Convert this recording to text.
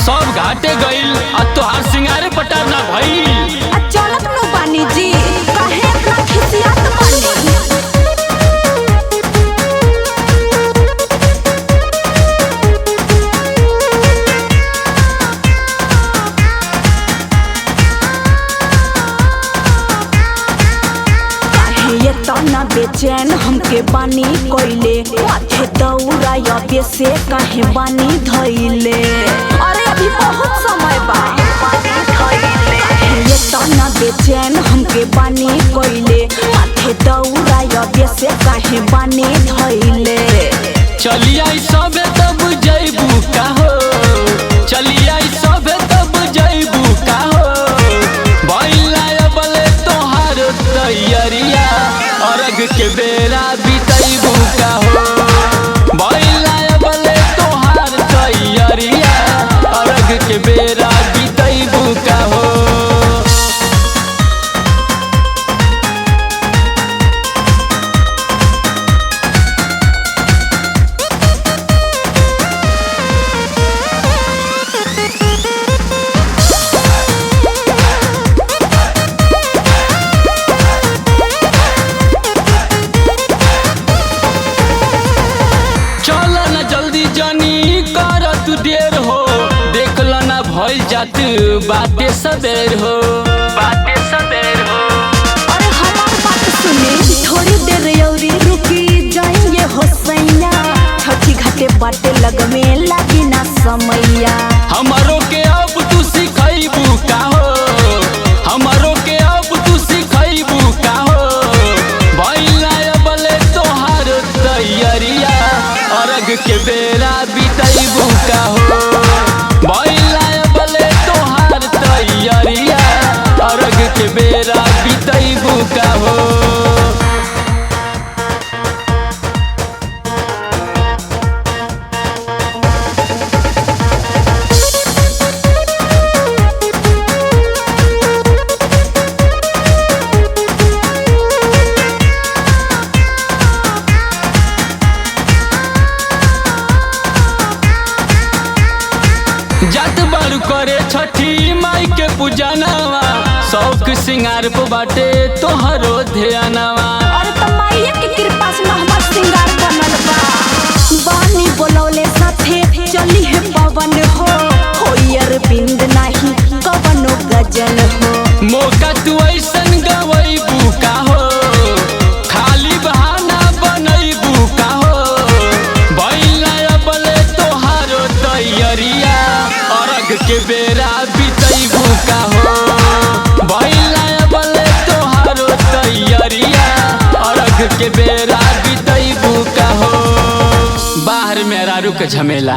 सब घाटे गइल आ तोहार सिंगारे पटार ना भइल। चलत नु बानी जी काहे इतना खिसियात बानी। ये तना बेचैन हमके बानी कोइले माथे दौड़ाया बेसे काहे बानी धइले। अरे अभी बहुत समय बा। ये तना बेचैन हमके बानी कोइले माथे दौड़ाया बेसे काहे बानी धइले। चलिया सबे तब जइबू का हो, चलिया सबे तब जइबू का हो। भइला बले तोहार तैयारिया अर्घ के बेरा बितैबू का हो। भइला बले तोहार तैयारिया अर्घ के बेरा बितैबू का हो। भइल जात बाटे सबेर हो, बाटे सबेर हो। अरे हमार बात सुनी थोड़ी देर औरी रुकी जाएंगे हो सैया। छठी घाटे बाटे लग में लागी ना समैया। हमारो के अब तू सिखैबू का हो, हमारो के अब तू सिखैबू का हो। भइला बले तोहार तैयारिया अर्घ के बेरा बितैबू का हो। भइला तैयारिया अर्घ के बेरा बितैबू का हो। जात बारू करे छठी माई के पूजनवा शौक सिंगार पे बाटे तोहरो ध्यानवा। अरे त माईया के कृपा से हमार सिंगार बनल बा। बानी बोलौले साथे चली है पवन हो, होयर बिंद नाही कवनो गजन हो। मौका तू ऐसन गवैबू का हो, खाली बहाना बनैबू का हो। भइला बले तोहारो तैयारिया अर्घ के बेरा बितैबू का हो। भइला बले तोहारो तैयारिया अर्घ के बेरा बितैबू का हो। बाहर में रारू के झमेला।